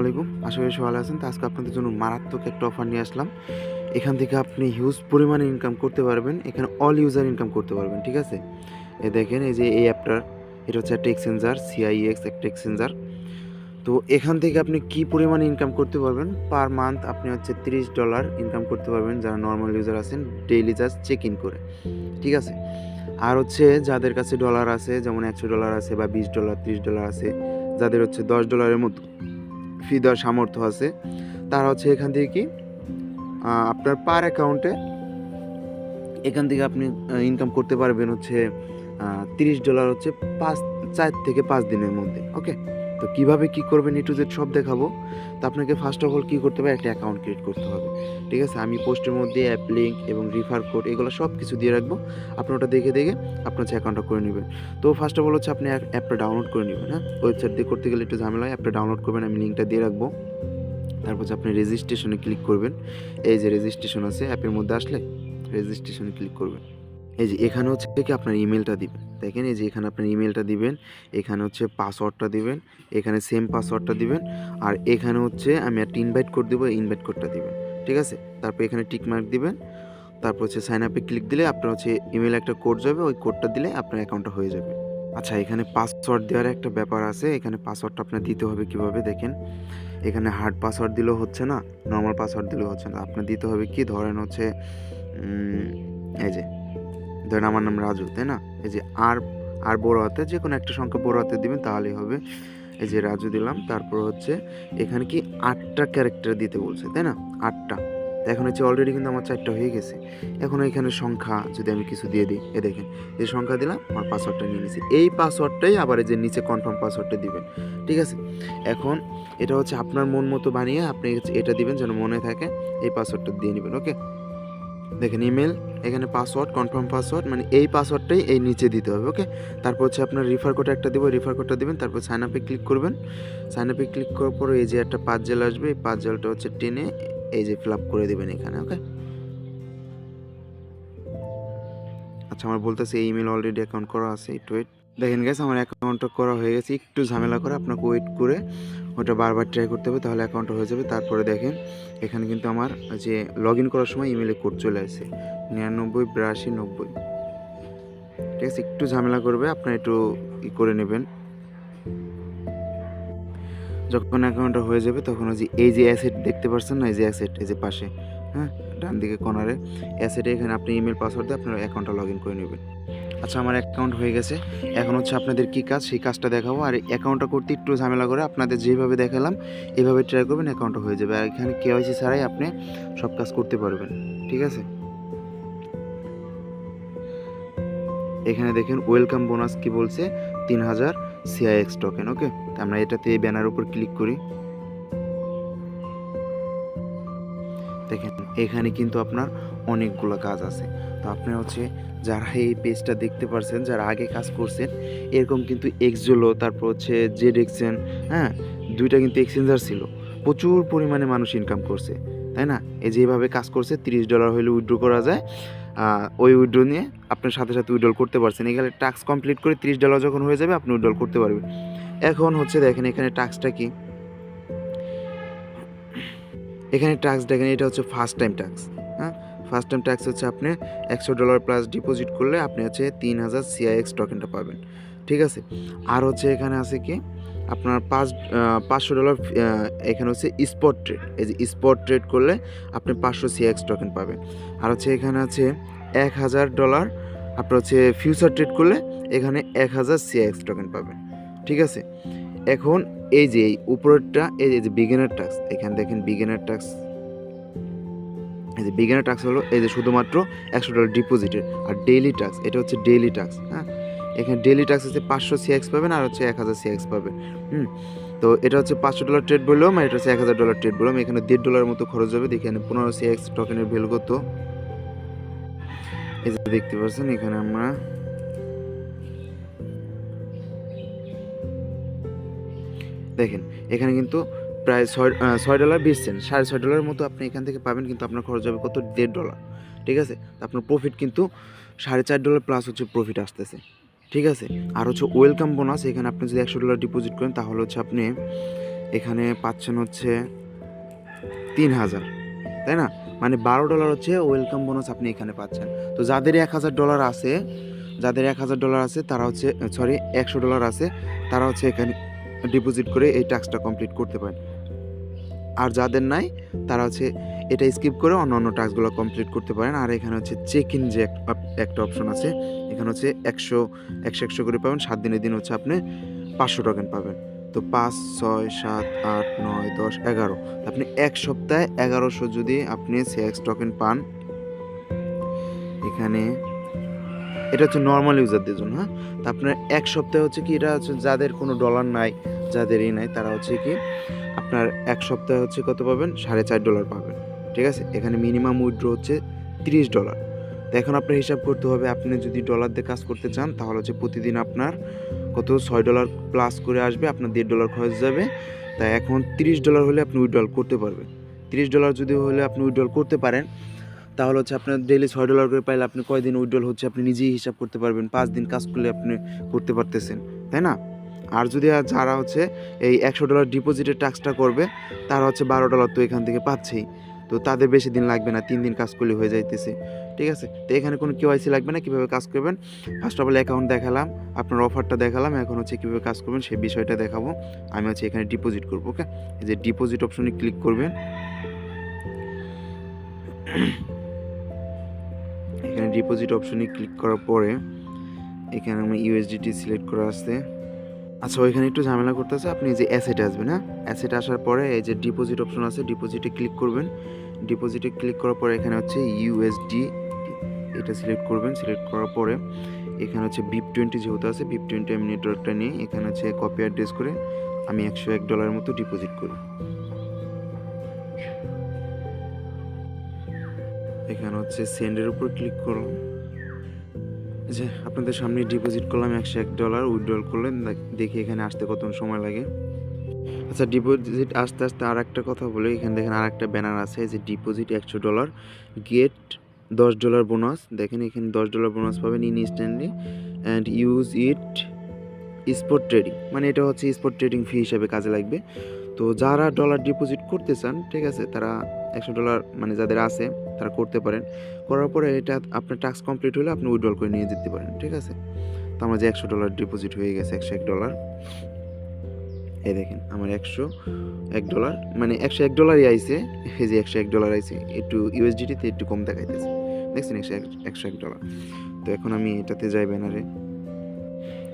আলাইকুম। আশা করি সবাই ভালো আছেন। তো আজকে আপনাদের জন্য মারাত্মক একটা অফার নিয়ে আসলাম। এখান থেকে আপনি হিউজ পরিমাণে ইনকাম করতে পারবেন। এখানে অল ইউজার ইনকাম করতে পারবেন। ঠিক আছে? দেখেন এই যে এই অ্যাপটার এটা হচ্ছে একটা এক্সচেঞ্জার, CIX একটা এক্সচেঞ্জার। তো এখান থেকে আপনি কি পরিমাণে ইনকাম করতে পারবেন? পার মান্থ আপনি হচ্ছে $30 ইনকাম করতে পারবেন যারা নরমাল ইউজার আছেন ডেইলি জাস্ট চেক ইন করে। ঠিক আছে? আর হচ্ছে যাদের কাছে ডলার আছে যেমন $100 আছে বা $20 $30 আছে, যাদের হচ্ছে $10 মতো ফি দেওয়ার সামর্থ্য আছে, তারা হচ্ছে এখান থেকে কি আপনার পার অ্যাকাউন্টে এখান থেকে আপনি ইনকাম করতে পারবেন হচ্ছে $30 হচ্ছে 4 থেকে 5 দিনের মধ্যে। ওকে? তো কীভাবে কী করবেন A to Z সব দেখাবো। তো আপনাকে ফার্স্ট অফ অল কী করতে হবে, একটা অ্যাকাউন্ট ক্রিয়েট করতে হবে। ঠিক আছে? আমি পোস্টের মধ্যে অ্যাপ লিঙ্ক এবং রিফার কোড এগুলো সব কিছু দিয়ে রাখবো। আপনি ওটা দেখে আপনার হচ্ছে অ্যাকাউন্টটা করে নেবেন। তো ফার্স্ট অফ অল হচ্ছে আপনি অ্যাপটা ডাউনলোড করে নেবেন। হ্যাঁ? ওয়েবসাইট দিয়ে করতে গেলে একটু ঝামেলা হয়। অ্যাপটা ডাউনলোড করবেন, আমি লিঙ্কটা দিয়ে রাখবো। তারপর হচ্ছে আপনি রেজিস্ট্রেশনে ক্লিক করবেন। এই যে রেজিস্ট্রেশন আছে, অ্যাপের মধ্যে আসলে রেজিস্ট্রেশনে ক্লিক করবেন। এই যে এখানে হচ্ছে কি আপনার ইমেলটা দিবেন। দেখেন এই যে এখানে আপনার ইমেলটা দিবেন, এখানে হচ্ছে পাসওয়ার্ডটা দিবেন, এখানে সেম পাসওয়ার্ডটা দিবেন, আর এখানে হচ্ছে আমি একটা ইনভাইট কোড দিব, ইনভাইট কোডটা দিবেন। ঠিক আছে? তারপর এখানে টিক মার্ক দিবেন। তারপর হচ্ছে সাইন আপে ক্লিক দিলে আপনার হচ্ছে ইমেলে একটা কোড যাবে, ওই কোডটা দিলে আপনার অ্যাকাউন্টটা হয়ে যাবে। আচ্ছা, এখানে পাসওয়ার্ড দেওয়ার একটা ব্যাপার আছে। এখানে পাসওয়ার্ডটা আপনার দিতে হবে কিভাবে দেখেন। এখানে হার্ড পাসওয়ার্ড দিলেও হচ্ছে না, নরমাল পাসওয়ার্ড দিলেও হচ্ছে না। আপনার দিতে হবে কি, ধরেন হচ্ছে এই যে ধরেন আমার নাম রাজু, তাই না? এই যে আর বড় হাতে যে কোনো একটা সংখ্যা বড় হাতে দিবেন তাহলেই হবে। এই যে রাজু দিলাম। তারপর হচ্ছে এখানে কি 8টা ক্যারেক্টার দিতে বলছে, তাই না? 8টা। এখন হচ্ছে অলরেডি কিন্তু আমার 4টা হয়ে গেছে। এখন এখানে সংখ্যা যদি আমি কিছু দিয়ে দিই, দেখেন এই সংখ্যা দিলাম, আমার পাসওয়ার্ডটা নিয়ে নিয়েছি। এই পাসওয়ার্ডটাই আবার এই যে নিচে কনফার্ম পাসওয়ার্ডটা দিবেন। ঠিক আছে? এখন এটা হচ্ছে আপনার মন মতো বানিয়ে আপনি এটা দিবেন যেন মনে থাকে। এই পাসওয়ার্ডটা দিয়ে নেবেন। ওকে? দেখেন ইমেল, এখানে পাসওয়ার্ড, কনফার্ম পাসওয়ার্ড, মানে এই পাসওয়ার্ডটাই এই নিচে দিতে হবে। ওকে? তারপর হচ্ছে আপনার রিফার কোড একটা দেবো, রিফার কোডটা দিবেন। তারপর সাইন আপে ক্লিক করবেন। সাইন আপে ক্লিক করার পর এই যে একটা পাঁচজেল আসবে, এই পাঁচজেলটা হচ্ছে টেনে এই যে ফিল আপ করে দেবেন এখানে। ওকে? আচ্ছা, আমার বলতেছে এই ইমেল অলরেডি অ্যাকাউন্ট করা আছে, একটু ওয়েট। দেখেন গাইস, আমার অ্যাকাউন্টটা করা হয়ে গেছে। একটু ঝামেলা করে আপনাকে ওয়েট করে ওটা বারবার ট্রাই করতে হবে, তাহলে অ্যাকাউন্টটা হয়ে যাবে। তারপরে দেখেন এখানে কিন্তু আমার যে লগ ইন করার সময় ইমেলে কোড চলে আসে 998290। ঠিক আছে? একটু ঝামেলা করবে, আপনার একটু করে নেবেন। যখন অ্যাকাউন্টটা হয়ে যাবে তখন ওই যে এই যে অ্যাসেট দেখতে পাচ্ছেন না, এই যে অ্যাসেট, এই যে পাশে, হ্যাঁ, ডান দিকে কর্নারে অ্যাসেটে এখানে আপনি ইমেল পাসওয়ার্ড দিয়ে আপনার অ্যাকাউন্টটা লগ ইন করে নেবেন। আচ্ছা, আমার অ্যাকাউন্ট হয়ে গেছে। এখন হচ্ছে আপনাদের কী কাজ, সেই কাজটা দেখাবো। আর অ্যাকাউন্টটা করতে একটু ঝামেলা করে আপনাদের যেভাবে দেখালাম এইভাবে ট্রাই করবেন, অ্যাকাউন্টটা হয়ে যাবে। আর এখানে KYC ছাড়াই আপনি সব কাজ করতে পারবেন। ঠিক আছে? এখানে দেখেন ওয়েলকাম বোনাস কি বলছে, 3000 CIX টোকেন। ওকে? আমরা এটাতে এই ব্যানার উপর ক্লিক করি। দেখেন এখানে কিন্তু আপনার অনেকগুলো কাজ আছে। তো আপনার হচ্ছে যারা এই পেজটা দেখতে পারছেন, যারা আগে কাজ করছেন, এরকম কিন্তু এক্সজোলো, তারপর হচ্ছে জেড এক্সচেঞ্জ, হ্যাঁ, 2টা কিন্তু এক্সচেঞ্জার ছিল। প্রচুর পরিমাণে মানুষ ইনকাম করছে, তাই না? এই যেভাবে কাজ করছে, $30 হলে উইথড্র করা যায়। ওই উইথড্র নিয়ে আপনার সাথে সাথে উইথড্র করতে পারছেন। এখানে টাস্ক কমপ্লিট করে $30 যখন হয়ে যাবে আপনি উইথড্র করতে পারবেন। এখন হচ্ছে দেখেন এখানে টাস্কটা কি, এখানে টাস্ক দেখেন, এটা হচ্ছে ফার্স্ট টাইম টাস্ক। হ্যাঁ, ফার্স্ট টাইম টাস্ক হচ্ছে আপনি $100 প্লাস ডিপোজিট করলে আপনি হচ্ছে 3000 CIX টোকেনটা পাবেন। ঠিক আছে? আর হচ্ছে এখানে আছে কি আপনার $500 এখানে হচ্ছে স্পট ট্রেড। এই যে স্পট ট্রেড করলে আপনি 500 CIX টোকেন পাবেন। আর হচ্ছে এখানে আছে $1000 আপনার হচ্ছে ফিউচার ট্রেড করলে এখানে 1000 CIX টোকেন পাবেন। ঠিক আছে? এখন এই যে এই উপরেরটা, এই যে বিগিনার টাস্ক, এখানে দেখেন বিগিনার টাস্ক, এই যে বিগিনার টাস্ক হলো এই যে শুধুমাত্র $100 ডিপোজিটের। আর ডেইলি টাস্ক, এটা হচ্ছে ডেইলি টাস্ক। হ্যাঁ, এখানে ডেইলি টাস্ক হচ্ছে 500 CIX পাবেন আর হচ্ছে 1000 CIX পাবেন। তো এটা হচ্ছে $500 ট্রেড বললাম, আর এটা হচ্ছে $1000 ট্রেড বললাম। এখানে $1.5 মতো খরচ হবে। দেখেন 15 CIX টোকেনের ভ্যালু কত, এই যে দেখতে পাচ্ছেন। এখানে আমরা দেখেন এখানে কিন্তু প্রায় $6.20 $6.5 মতো আপনি এখান থেকে পাবেন, কিন্তু আপনার খরচ হবে কত, $1.5। ঠিক আছে? আপনার প্রফিট কিন্তু $4.5 প্লাস হচ্ছে প্রফিট আসতেছে। ঠিক আছে? আর হচ্ছে ওয়েলকাম বোনাস, এখানে আপনি যদি $100 ডিপোজিট করেন তাহলে হচ্ছে আপনি এখানে পাচ্ছেন হচ্ছে 3000, তাই না? মানে $12 হচ্ছে ওয়েলকাম বোনাস আপনি এখানে পাচ্ছেন। তো যাদের $1000 আছে, তারা হচ্ছে সরি $100 আছে, তারা হচ্ছে এখানে ডিপোজিট করে এই টাস্কটা কমপ্লিট করতে পারেন। আর যাদের নাই তারা হচ্ছে এটা স্কিপ করে অন্য টাস্কগুলো কমপ্লিট করতে পারেন। আর এখানে হচ্ছে চেক ইন যে একটা অপশন আছে, এখানে হচ্ছে 100 করে পাবেন। 7 দিনের দিন হচ্ছে আপনি 500 টোকেন পাবেন। তো 5, 6, 7, 8, 9, 10, 11, আপনি এক সপ্তাহে 1100 যদি আপনি CX টোকেন পান, এখানে এটা হচ্ছে নর্মাল ইউজারদের জন্য, হ্যাঁ? তো আপনার এক সপ্তাহে হচ্ছে কি, এটা হচ্ছে যাদের কোনো ডলার নাই, যাদেরই নাই, তারা হচ্ছে কি আপনার এক সপ্তাহে হচ্ছে কত পাবেন, $4.5 পাবেন, ঠিক আছে? এখানে মিনিমাম উইথড্র হচ্ছে $30। তো এখন আপনার হিসাব করতে হবে, আপনি যদি ডলার দিয়ে কাজ করতে চান তাহলে হচ্ছে প্রতিদিন আপনার কত $6 প্লাস করে আসবে, আপনার $1.5 খরচ যাবে। তাই এখন $30 হলে আপনি উইথড্রল করতে পারবেন। $30 যদি হলে আপনি উইথড্রল করতে পারেন, তাহলে হচ্ছে আপনার ডেইলি $6 করে পাইলে আপনি কয়দিন উইথড্রল হচ্ছে আপনি নিজেই হিসাব করতে পারবেন। 5 দিন কাজ করলে আপনি করতে পারতেছেন, তাই না? আর যদি যারা হচ্ছে এই $100 ডিপোজিটের টাস্কটা করবে, তারা হচ্ছে $12 তো এখান থেকে পাচ্ছেই। তো তাদের বেশি দিন লাগবে না, 3 দিন কাজ করলে হয়ে যাইতেছে, ঠিক আছে? তো এখানে কোনো KYC লাগবে না। কীভাবে কাজ করবেন, ফার্স্ট অফ অল অ্যাকাউন্ট দেখালাম, আপনার অফারটা দেখালাম, এখন হচ্ছে কীভাবে কাজ করবেন সেই বিষয়টা দেখাবো। আমি হচ্ছে এখানে ডিপোজিট করবো, ওকে? এই যে ডিপোজিট অপশনে ক্লিক করবেন। এখানে ডিপোজিট অপশনে ক্লিক করার পরে এখানে আমার USDT সিলেক্ট করা আছে। আচ্ছা, ওইখানে একটু ঝামেলা করতেছে। আপনি এই যে অ্যাসেটে আসবেন, হ্যাঁ? অ্যাসেটে আসার পরে এই যে ডিপোজিট অপশন আছে, ডিপোজিটে ক্লিক করবেন। ডিপোজিটে ক্লিক করার পরে এখানে হচ্ছে USD এটা সিলেক্ট করবেন। সিলেক্ট করার পরে এখানে হচ্ছে BIP20 যেহেতু আছে, BIP20 আমি নেটওয়ার্কটা নিয়ে এখানে হচ্ছে কপি অ্যাড্রেস করে আমি $101 মতো ডিপোজিট করি। এখানে হচ্ছে সেন্ডের উপর ক্লিক করলাম। যে আপনাদের সামনে ডিপোজিট করলাম $101, উইথড্রল করলেন। দেখি এখানে আসতে কত সময় লাগে। আচ্ছা, ডিপোজিট আসতে আর একটা কথা বলি, এখানে দেখেন আর একটা ব্যানার আছে যে ডিপোজিট $100 গেট $10 বোনাস। দেখেন এখানে $10 বোনাস পাবেন instantly and use it spot trading, মানে এটা হচ্ছে স্পট ট্রেডিং ফি হিসাবে কাজে লাগবে। তো যারা ডলার ডিপোজিট করতে চান, ঠিক আছে, তারা $100 মানে যাদের আছে তারা করতে পারেন। করার পরে এটা আপনার টাস্ক কমপ্লিট হলে আপনি উইথড্রল করে নিয়ে যেতে পারেন, ঠিক আছে? তো আমার যে $100 ডিপোজিট হয়ে গেছে, $101। এই দেখেন আমার $101 মানে $101ই আইছে। এই যে $101 আইছে, একটু USDT-তে একটু কম দেখাইতেছে, দেখছেন? $101। তো এখন আমি এটাতে যাই ব্যানারে।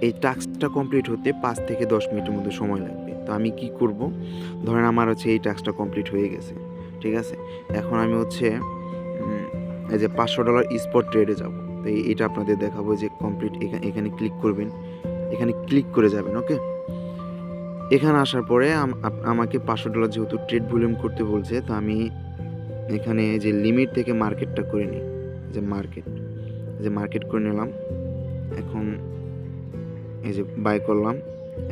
এই টাস্কটা কমপ্লিট হতে 5 থেকে 10 মিনিটের মধ্যে সময় লাগবে। তো আমি কি করব, ধরেন আমার হচ্ছে এই টাস্কটা কমপ্লিট হয়ে গেছে, ঠিক আছে? এখন আমি হচ্ছে এই যে $500 স্পট ট্রেডে যাব। তো এটা আপনাদের দেখাবো যে কমপ্লিট। এখানে ক্লিক করবেন, এখানে ক্লিক করে যাবেন, ওকে? এখানে আসার পরে আমাকে $500 যেহেতু ট্রেড ভলিউম করতে বলছে, তো আমি এখানে যে লিমিট থেকে মার্কেটটা করে নিই। যে মার্কেট করে নিলাম। এখন এই যে বাই করলাম।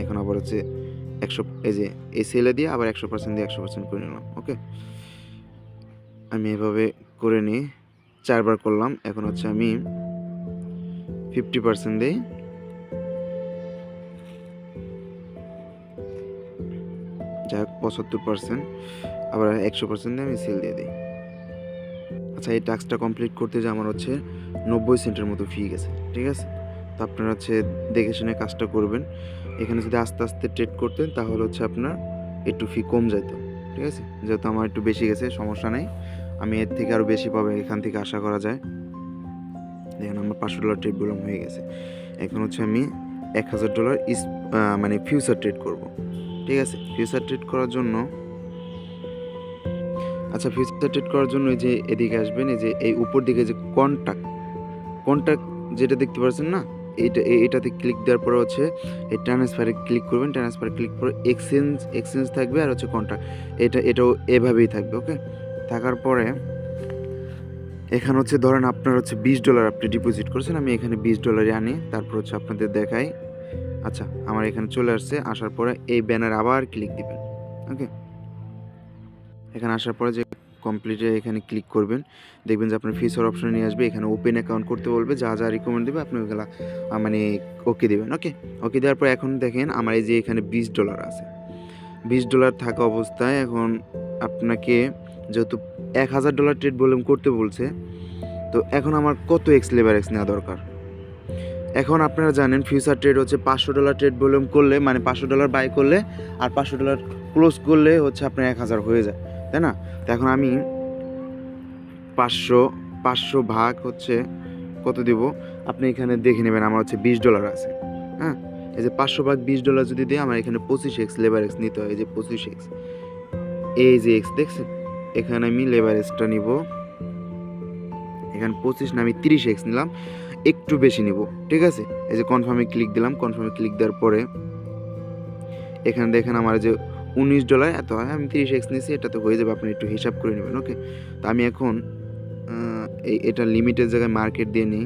এখন আবার হচ্ছে 100 এই যে এই সেলে দিয়ে আবার 100% দিয়ে 100% করে নিলাম, ওকে? আমি এভাবে করে নিই, 4 বার করলাম। এখন হচ্ছে আমি 50% দিই, যাই হোক 75%, আবার 100% দিয়ে আমি সেল দিয়ে দিই। আচ্ছা, এই টাস্কটা কমপ্লিট করতে যে আমার হচ্ছে 90 সেন্টের মতো ফি গেছে, ঠিক আছে? তো আপনারা হচ্ছে দেখে শুনে কাজটা করবেন। এখানে যদি আস্তে আস্তে ট্রেড করতেন তাহলে হচ্ছে আপনার একটু ফি কম যেত, ঠিক আছে? যেহেতু আমার একটু বেশি গেছে, সমস্যা নেই, আমি এর থেকে আরও বেশি পাবো এখান থেকে আশা করা যায়। দেখেন আমার $500 ট্রেড ভলিউম হয়ে গেছে। এখন হচ্ছে আমি $1000 মানে ফিউচার ট্রেড করব, ঠিক আছে? ফিউচার ট্রেড করার জন্য ফিউচার ট্রেড করার জন্য এই যে এদিকে আসবেন, এই যে এই উপর দিকে যে কন্ট্যাক্ট যেটা দেখতে পাচ্ছেন না, এটাতে ক্লিক দেওয়ার পরে হচ্ছে এই ট্রান্সফারে ক্লিক করবেন। ট্রান্সফারে ক্লিক করে এক্সচেঞ্জ থাকবে আর হচ্ছে কন্ট্যাক্ট, এটাও এভাবেই থাকবে, ওকে? থাকার পরে এখানে হচ্ছে ধরেন আপনার হচ্ছে $20 আপনি ডিপোজিট করছেন, আমি এখানে $20 আনি, তারপর হচ্ছে আপনাদের দেখাই। আচ্ছা, আমার এখানে চলে আসছে। আসার পরে এই ব্যানার আবার ক্লিক দিবেন, ওকে? এখানে আসার পরে যে কমপ্লিটে এখানে ক্লিক করবেন, দেখবেন যে আপনার ফিচার অপশনে নিয়ে আসবে। এখানে ওপেন অ্যাকাউন্ট করতে বলবে, যা রিকমেন্ড দেবে আপনি ওইগুলা মানে ওকে দেবেন, ওকে? ওকে দেওয়ার পর এখন দেখেন আমার এই যে এখানে $20 আছে, $20 থাকা অবস্থায় এখন আপনাকে যেহেতু $1000 ট্রেড ভলিউম করতে বলছে, তো এখন আমার কত এক্স লেবার এক্স নেওয়া দরকার? এখন আপনারা জানেন ফিউচার ট্রেড হচ্ছে $500 ট্রেড ভলিউম করলে, মানে $500 বাই করলে আর $500 ক্লোজ করলে হচ্ছে আপনার 1000 হয়ে যায়, তাই না? তো এখন আমি 500 ভাগ হচ্ছে কত দিব আপনি এখানে দেখে নেবেন। আমার হচ্ছে $20 আছে, হ্যাঁ। এই যে 500 ভাগ $20 যদি দিই, আমার এখানে 25x লেবার এক্স নিতে হয়। এই যে 25x, এই যে এক্স দেখছেন, এখানে আমি লেবার এক্সটা নিব। এখানে 25 না, আমি 30x নিলাম, একটু বেশি নিব, ঠিক আছে। এই যে কনফার্মে ক্লিক দিলাম। কনফার্মে ক্লিক দেওয়ার পরে এখানে দেখেন আমার যে $19 এত হয়, আমি 30x নিয়েছি, এটাতে হয়ে যাবে। আপনি একটু হিসাব করে নেবেন, ওকে। তো আমি এখন এটা লিমিটের জায়গায় মার্কেট দিয়ে নিই।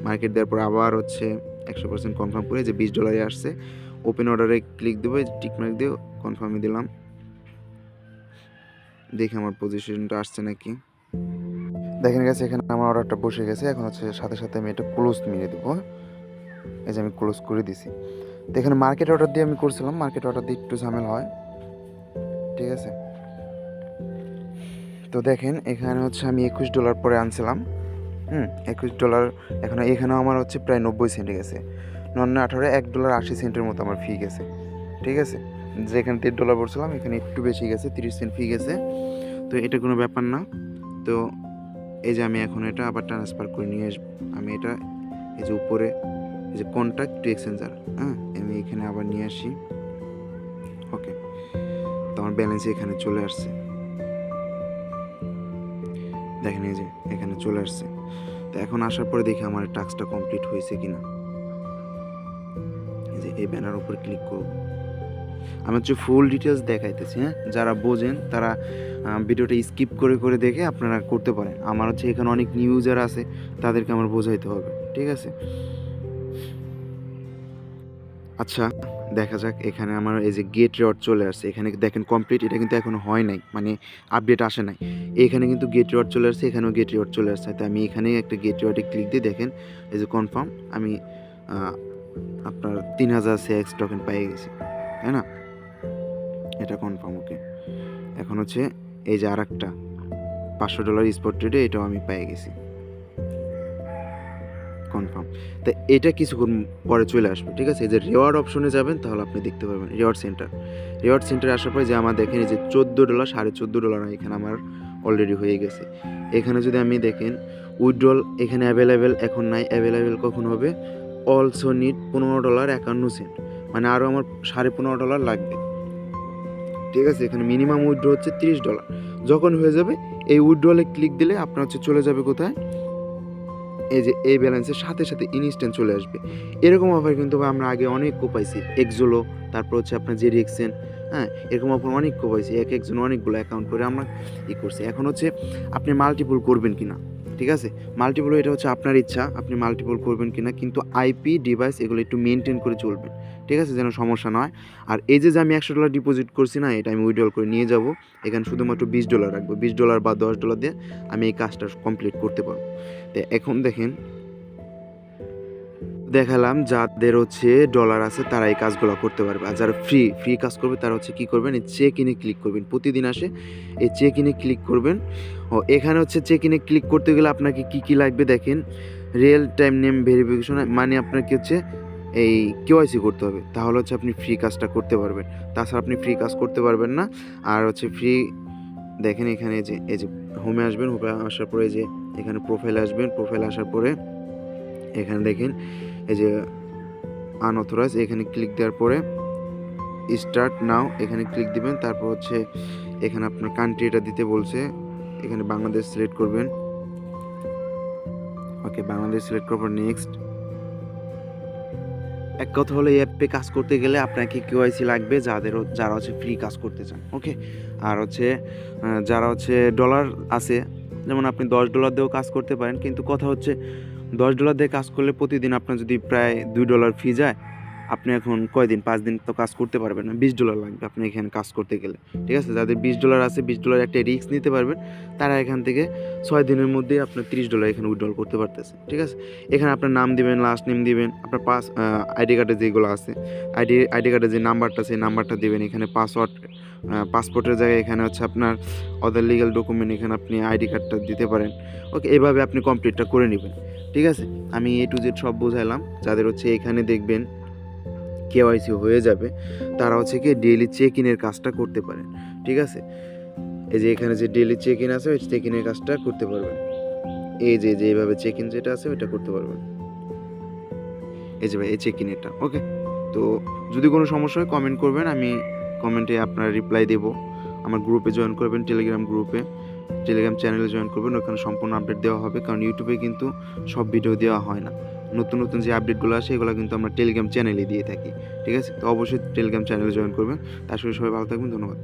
মার্কেট দেওয়ার পর আবার হচ্ছে 100% কনফার্ম করে যে $20 আসছে, ওপেন অর্ডারে ক্লিক দেবো, টিক মার্ক দিয়ে কনফার্মে দিলাম। দেখি আমার পজিশনটা আসছে নাকি। দেখেন গেছে এখানে আমার অর্ডারটা বসে গেছে। এখন হচ্ছে সাথে সাথে আমি এটা ক্লোজ মেরে দেবো। এই যে আমি ক্লোজ করে দিছি। তো এখানে মার্কেট অর্ডার দিয়ে আমি করছিলাম, মার্কেট অর্ডার দিয়ে একটু ঝামেলা হয়, ঠিক আছে। তো দেখেন এখানে হচ্ছে আমি $21 পরে আনছিলাম, $21। এখানেও আমার হচ্ছে প্রায় 90 সেন্ট গেছে। 9-18 $1.80 মতো আমার ফি গেছে, ঠিক আছে। যেখানে $1.5 পড়ছিলাম এখানে একটু বেশি গেছে, 30 সেন্ট ফি গেছে। তো এটা কোনো ব্যাপার না। তো এই যে আমি এখন এটা আবার ট্রান্সফার করে নিয়ে আসবো। আমি এটা এই যে উপরে এই যে কন্ট্যাক্ট টু এক্সচেঞ্জার, আমি এখানে আবার নিয়ে আসি, ওকে। তো আমার ব্যালেন্স এখানে চলে আসছে, দেখেন এই যে এখানে চলে আসছে। তো এখন আসার পরে দেখি আমার টাস্কটা কমপ্লিট হয়েছে কিনা। এই যে এই ব্যানার উপর ক্লিক করব। আমি হচ্ছে ফুল ডিটেলস দেখাইতেছি, হ্যাঁ। যারা বোঝেন তারা ভিডিওটা স্কিপ করে করে দেখে আপনারা করতে পারেন। আমার হচ্ছে এখানে অনেক নিউ ইউজার আছে, তাদেরকে আমার বোঝাইতে হবে, ঠিক আছে। আচ্ছা দেখা যাক। এখানে আমার এই যে গেট রিওয়ার্ড চলে আসছে, এখানে দেখেন কমপ্লিট। এটা কিন্তু এখনো হয় নাই, মানে আপডেট আসে নাই। এখানে কিন্তু গেট রিওয়ার্ড চলে আসছে, এখানেও গেট রিওয়ার্ড চলে আসছে। তাই আমি এখানে একটা গেট রিওয়ার্ডে ক্লিক দিয়ে দেখেন এই যে কনফার্ম, আমি আপনার 3000 CX টোকেন পেয়ে গেছি, তাই না? এটা কনফার্ম, ওকে। এখন হচ্ছে এই যে আর একটা $500 স্পট ট্রেডে এটাও আমি পেয়ে গেছি, কনফার্ম। তো এটা কিছুক্ষণ পরে চলে আসবে, ঠিক আছে। এই যে রিওয়ার্ড অপশনে যাবেন, তাহলে আপনি দেখতে পাবেন রিওয়ার্ড সেন্টার। রিওয়ার্ড সেন্টারে আসার পরে যে আমার দেখেন এই যে $14, $14.5 এখানে আমার অলরেডি হয়ে গেছে। এখানে যদি আমি দেখেন উইথড্রল এখানে অ্যাভেলেবেল এখন নাই, অ্যাভেলেবেল কখন হবে? অলসো নিড $15.51, মানে আরও আমার $15.5 লাগবে, ঠিক আছে। এখানে মিনিমাম উইথড্র হচ্ছে $30। যখন হয়ে যাবে এই উইথড্রলে ক্লিক দিলে আপনার হচ্ছে চলে যাবে কোথায়? এই যে এই ব্যালেন্সের সাথে সাথে ইনস্ট্যান্ট চলে আসবে। এরকম অফার কিন্তু আমরা আগে অনেক কোপাইছি, এক্সোলো, তারপর হচ্ছে আপনার জেরি এক্সেন, হ্যাঁ। এরকম অফার অনেক কোপাইছি, একজন অনেকগুলো অ্যাকাউন্ট করে আমরা করছি। এখন হচ্ছে আপনি মাল্টিপল করবেন কিনা, ঠিক আছে। মাল্টিপল এটা হচ্ছে আপনার ইচ্ছা, আপনি মাল্টিপল করবেন কিনা, কিন্তু আইপি ডিভাইস এগুলো একটু মেনটেন করে চলবেন, ঠিক আছে, যেন সমস্যা নয়। আর এই যে আমি $100 ডিপোজিট করছি না, এটা আমি উইথড্রল করে নিয়ে যাব। এখানে শুধুমাত্র $20 রাখবো, $20 বা $10 দিয়ে আমি এই কাজটা কমপ্লিট করতে পারবো। তো এখন দেখেন দেখালাম যাদের হচ্ছে ডলার আছে তারা এই কাজগুলো করতে পারবে, আর যারা ফ্রি কাজ করবে তারা হচ্ছে কী করবেন, এই চেক ইনে ক্লিক করবেন। প্রতিদিন আসে এই চেক ইনে ক্লিক করবেন। এখানে হচ্ছে চেক ইনে ক্লিক করতে গেলে আপনাকে কী লাগবে দেখেন, রিয়েল টাইম নেম ভেরিফিকেশন, মানে আপনাকে হচ্ছে এই কেওয়াইসি করতে হবে, তাহলে হচ্ছে আপনি ফ্রি কাজটা করতে পারবেন। তাছাড়া আপনি ফ্রি কাজ করতে পারবেন না। আর হচ্ছে ফ্রি দেখেন এখানে এই যে হোমে আসবেন, হোমে আসার পরে যে এখানে প্রোফাইল আসবেন, প্রোফাইল আসার পরে এখানে দেখেন এই যে আনঅথরাইজ, এখানে ক্লিক দেওয়ার পরে স্টার্ট নাও এখানে ক্লিক দিবেন। তারপর হচ্ছে এখানে আপনার কান্ট্রি এটা দিতে বলছে, এখানে বাংলাদেশ সিলেক্ট করবেন, ওকে। বাংলাদেশ সিলেক্ট করার পর নেক্সট। এক কথা হলো এই অ্যাপে কাজ করতে গেলে আপনাকে কেওয়াইসি লাগবে যারা হচ্ছে ফ্রি কাজ করতে চান, ওকে। আর হচ্ছে যারা হচ্ছে ডলার আছে, যেমন আপনি $10 দিয়েও কাজ করতে পারেন, কিন্তু কথা হচ্ছে $10 দিয়ে কাজ করলে প্রতিদিন আপনার যদি প্রায় $2 ফি যায়, আপনি এখন কয়দিন 5 দিন তো কাজ করতে পারবেন না, $20 লাগবে আপনি এখানে কাজ করতে গেলে। ঠিক আছে? যাদের $20 আছে, $20 একটা রিস্ক নিতে পারবেন, তারা এখান থেকে 6 দিনের মধ্যেই আপনার $30 এখানে উইথড্রল করতে পারতেছে। ঠিক আছে? এখানে আপনার নাম দিবেন, লাস্ট নেম দিবেন, আপনার আইডি কার্ডে যেগুলো আছে, আইডি কার্ডে যে নাম্বারটা সেই নাম্বারটা দিবেন। এখানে পাসপোর্টের জায়গায় এখানে হচ্ছে আপনার আদার লিগ্যাল ডকুমেন্ট, এখানে আপনি আইডি কার্ডটা দিতে পারেন। ওকে, এভাবে আপনি কমপ্লিটটা করে নেবেন। ঠিক আছে? আমি A to Z সব বোঝাইলাম। যাদের হচ্ছে এখানে দেখবেন KYC হয়ে যাবে, তারা হচ্ছে কি ডেইলি চেক ইনের কাজটা করতে পারেন। ঠিক আছে? এই যে এখানে যে ডেইলি চেক ইন আছে, ওই চেক ইনের কাজটা করতে পারবেন। এই যে এইভাবে চেক ইন যেটা আছে ওইটা করতে পারবেন। এই যে ভাই, এই চেক ইন এটা। ওকে, তো যদি কোনো সমস্যা হয় কমেন্ট করবেন, আমি কমেন্টে আপনার রিপ্লাই দেবো। আমার গ্রুপে জয়েন করবেন, টেলিগ্রাম গ্রুপে, টেলিগ্রাম চ্যানেলে জয়েন করবেন। ওখানে সম্পূর্ণ আপডেট দেওয়া হবে, কারণ ইউটিউবে কিন্তু সব ভিডিও দেওয়া হয় না। নতুন নতুন যে আপডেটগুলো আসে এগুলো কিন্তু আমরা টেলিগ্রাম চ্যানেলে দিয়ে থাকি। ঠিক আছে? তো অবশ্যই টেলিগ্রাম চ্যানেলে জয়েন করবেন। তার সাথে সবাই ভালো থাকবেন। ধন্যবাদ।